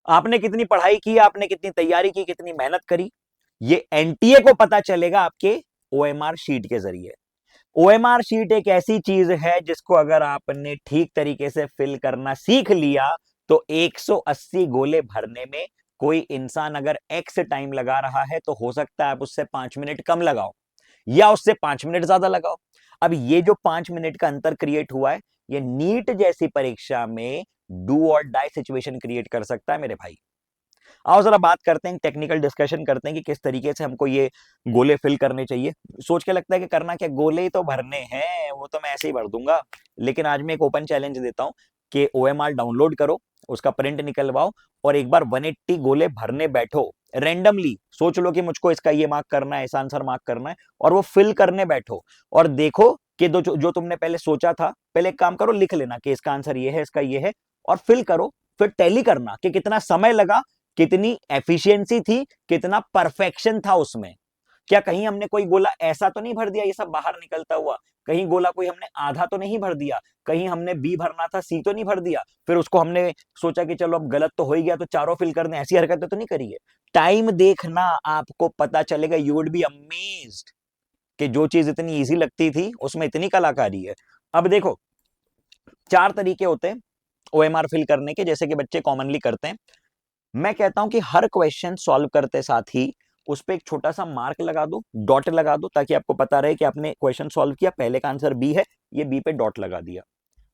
आपने कितनी पढ़ाई की, आपने कितनी तैयारी की, कितनी मेहनत करी, ये एनटीए को पता चलेगा आपके ओएमआर शीट के जरिए। ओएमआर शीट एक ऐसी चीज है जिसको अगर आपने ठीक तरीके से फिल करना सीख लिया तो 180 गोले भरने में कोई इंसान अगर एक्स टाइम लगा रहा है तो हो सकता है आप उससे 5 मिनट कम लगाओ या उससे 5 मिनट ज्यादा लगाओ। अब ये जो 5 मिनट का अंतर क्रिएट हुआ है, ये नीट जैसी परीक्षा में डू और डाई सिचुएशन क्रिएट कर सकता है मेरे भाई। आओ जरा बात करते हैं, टेक्निकल डिस्कशन करते हैं कि किस तरीके से हमको ये गोले फिल करने चाहिए। सोच के लगता है कि करना क्या, गोले ही तो भरने हैं, वो तो मैं ऐसे ही भर दूंगा। लेकिन आज मैं एक ओपन चैलेंज देता हूं कि ओएमआर डाउनलोड करो, उसका प्रिंट निकलवाओ और एक बार 180 गोले भरने बैठो। रेंडमली सोच लो कि मुझको इसका ये मार्क करना है, ऐसा आंसर मार्क करना है, और वो फिल करने बैठो और देखो कि जो तुमने पहले सोचा था, पहले एक काम करो, लिख लेना कि इसका आंसर ये है, इसका ये है, और फिल करो। फिर टैली करना कि कितना समय लगा, कितनी एफिशिएंसी थी, कितना परफेक्शन था उसमें। क्या कहीं हमने कोई गोला ऐसा तो नहीं भर दिया ये सब बाहर निकलता हुआ, कहीं गोला कोई हमने आधा तो नहीं भर दिया, कहीं हमने बी भरना था सी तो नहीं भर दिया, फिर उसको हमने सोचा कि चलो अब गलत तो हो ही गया तो चारों फिल कर दें, ऐसी हरकतें तो नहीं करी है। टाइम देखना, आपको पता चलेगा, यू वुड बी अमेज्ड कि जो चीज इतनी इजी लगती थी उसमें इतनी कलाकारी है। अब देखो, 4 तरीके होते हैं ओएमआर फिल करने के, जैसे कि बच्चे कॉमनली करते हैं। मैं कहता हूं कि हर क्वेश्चन सॉल्व करते साथ ही उस पर एक छोटा सा मार्क लगा दो, डॉट लगा दो, ताकि आपको पता रहे कि आपने क्वेश्चन सॉल्व किया, पहले का आंसर बी है, ये बी पे डॉट लगा दिया,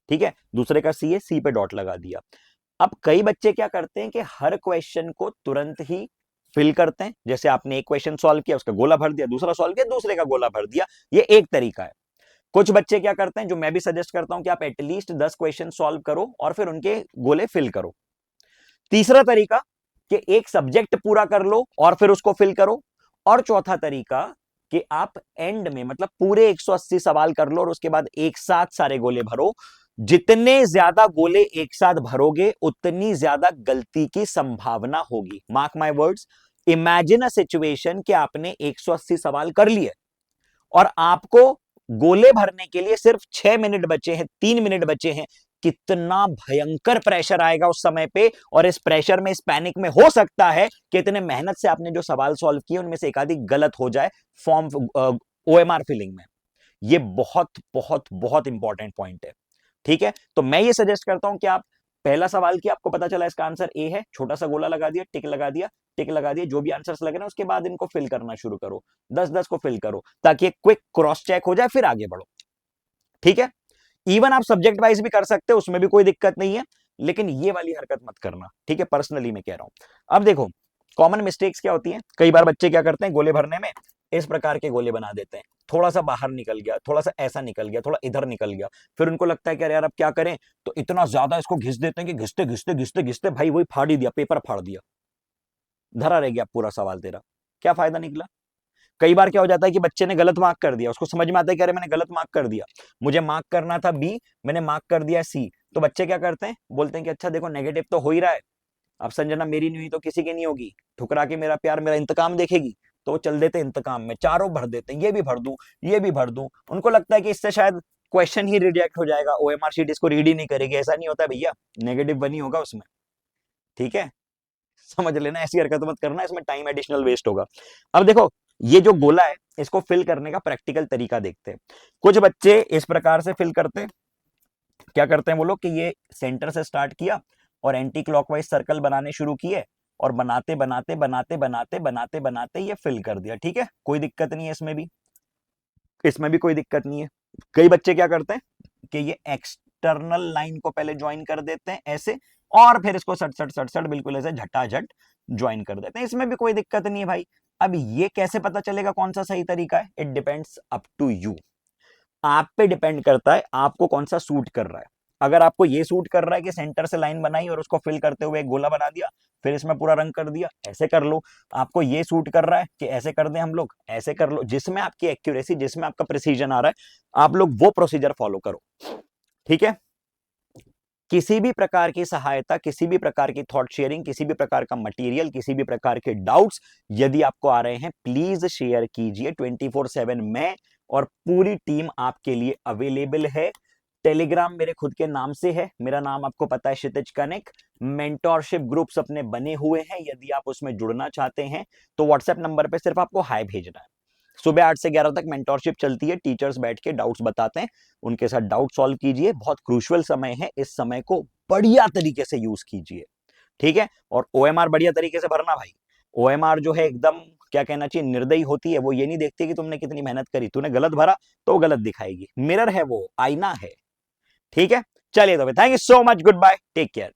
ठीक है, दूसरे का सी है, सी पे डॉट लगा दिया। अब कई बच्चे क्या करते हैं कि हर क्वेश्चन को तुरंत ही फिल करते हैं, जैसे आपने एक क्वेश्चन सॉल्व किया, उसका गोला भर दिया, दूसरा सॉल्व किया, दूसरे का गोला भर दिया, ये एक तरीका है। कुछ बच्चे क्या करते हैं, जो मैं भी सजेस्ट करता हूं कि आप एटलीस्ट 10 क्वेश्चन सॉल्व करो और फिर उनके गोले फिल करो। तीसरा तरीका कि एक सब्जेक्ट पूरा कर लो और फिर उसको फिल करो। और चौथा तरीका कि आप एंड में, मतलब पूरे 180 सवाल कर लो और उसके बाद एक साथ सारे गोले भरो। जितने ज्यादा गोले एक साथ भरोगे उतनी ज्यादा गलती की संभावना होगी। Mark my words, imagine a situation कि आपने 180 सवाल कर लिए और आपको गोले भरने के लिए सिर्फ 6 मिनट बचे हैं, 3 मिनट बचे हैं। कितना भयंकर प्रेशर आएगा उस समय पे, और इस प्रेशर में, इस पैनिक में हो सकता है कि इतने मेहनत से आपने जो सवाल सॉल्व किए उनमें से एक आधी गलत हो जाए फॉर्म ओएमआर फिलिंग में। ये बहुत बहुत बहुत इंपॉर्टेंट पॉइंट है, ठीक है। तो मैं ये सजेस्ट करता हूं कि आप पहला सवाल किया, आपको पता चला इसका आंसर ए है, छोटा सा गोला लगा दिया, टिक लगा दिया, टिक लगा दिया, जो भी आंसर्स लगे ना उसके बाद इनको फिल करना शुरू करो, 10-10 को फिल करो, ताकि एक क्विक क्रॉस चेक हो जाए, फिर आगे बढ़ो, ठीक है। इवन आप सब्जेक्ट वाइज भी कर सकते हो, उसमें भी कोई दिक्कत नहीं है, लेकिन ये वाली हरकत मत करना, ठीक है, पर्सनली मैं कह रहा हूं। अब देखो, कॉमन मिस्टेक्स क्या होती हैं, कई बार बच्चे क्या करते हैं, गोले भरने में इस प्रकार के गोले बना देते हैं, थोड़ा सा बाहर निकल गया, थोड़ा सा ऐसा निकल गया, थोड़ा इधर निकल गया, फिर उनको लगता है कि अरे यार अब क्या करें, तो इतना ज्यादा इसको घिस देते हैं कि घिसते घिसते घिसते घिसते भाई वही फाड़ ही दिया, पेपर फाड़ दिया, धरा रह गया पूरा सवाल तेरा, क्या फायदा निकला। कई बार क्या हो जाता है कि बच्चे ने गलत मार्क कर दिया, उसको समझ में आता है कि अरे मैंने गलत मार्क कर दिया, मुझे मार्क करना था बी, मैंने मार्क कर दिया सी। तो बच्चे क्या करते हैं, बोलते हैं कि अच्छा देखो नेगेटिव तो हो ही रहा है, अब संजना मेरी नहीं हुई तो किसी की नहीं होगी, ठुकरा के मेरा प्यार मेरा इंतकाम देखेगी, तो वो चल देते इंतकाम में, चारों भर देते हैं, ये भी भर दूं, ये भी भर दूं। उनको लगता है कि इससे शायद क्वेश्चन ही रिजेक्ट हो जाएगा, ओएमआर शीट इसको रीड ही नहीं करेगी। ऐसा नहीं होता भैया, नेगेटिव बनी होगा उसमें, ठीक है, समझ लेना, ऐसी हरकत मत करना, इसमें टाइम एडिशनल वेस्ट होगा। अब देखो, ये जो गोला है इसको फिल करने का प्रैक्टिकल तरीका देखते हैं। कुछ बच्चे इस प्रकार से फिल करते हैं, क्या करते हैं वो लोग कि ये सेंटर से स्टार्ट किया और एंटी क्लॉकवाइज सर्कल बनाने शुरू किए और बनाते बनाते बनाते बनाते बनाते बनाते ये फिल कर दिया, ठीक है, कोई दिक्कत नहीं है इसमें भी, इसमें भी कोई दिक्कत नहीं है। कई बच्चे क्या करते हैं कि ये एक्सटर्नल लाइन को पहले ज्वाइन कर देते हैं ऐसे, और फिर इसको सट सट सट सट बिल्कुल ऐसे झटाझट ज्वाइन कर देते हैं, इसमें भी कोई दिक्कत नहीं है भाई। अब ये कैसे पता चलेगा कौन सा सही तरीका है, it depends up to you, आप पे डिपेंड करता है आपको कौन सा सूट कर रहा है। अगर आपको ये सूट कर रहा है कि सेंटर से लाइन बनाई और उसको फिल करते हुए एक गोला बना दिया, फिर इसमें पूरा रंग कर दिया, ऐसे कर लो। आपको ये सूट कर रहा है कि ऐसे कर दें हम लोग, ऐसे कर लो, जिसमें आपकी एक्यूरेसी, जिसमें आपका प्रिसीजन आ रहा है, आप लोग वो प्रोसीजर फॉलो करो, ठीक है। किसी भी प्रकार की सहायता, किसी भी प्रकार की थॉट शेयरिंग, किसी भी प्रकार का मटेरियल, किसी भी प्रकार के डाउट्स यदि आपको आ रहे हैं, प्लीज शेयर कीजिए। 24/7 मैं और पूरी टीम आपके लिए अवेलेबल है। टेलीग्राम मेरे खुद के नाम से है, मेरा नाम आपको पता है क्षितिज कनिक। मेंटोरशिप ग्रुप्स अपने बने हुए हैं, यदि आप उसमें जुड़ना चाहते हैं तो व्हाट्सएप नंबर पे सिर्फ आपको हाय भेजना है। सुबह 8 से 11 तक मेंटोरशिप चलती है, टीचर्स बैठ के डाउट्स बताते हैं, उनके साथ डाउट सॉल्व कीजिए। बहुत क्रूशियल समय है, इस समय को बढ़िया तरीके से यूज कीजिए, ठीक है। और ओएमआर बढ़िया तरीके से भरना भाई। ओएमआर जो है एकदम क्या कहना चाहिए, निर्दयी होती है, वो ये नहीं देखती कि तुमने कितनी मेहनत करी, तूने गलत भरा तो गलत दिखाएगी। मिरर है वो, आईना है, ठीक है। चलिए तो thank you so much, goodbye, take care.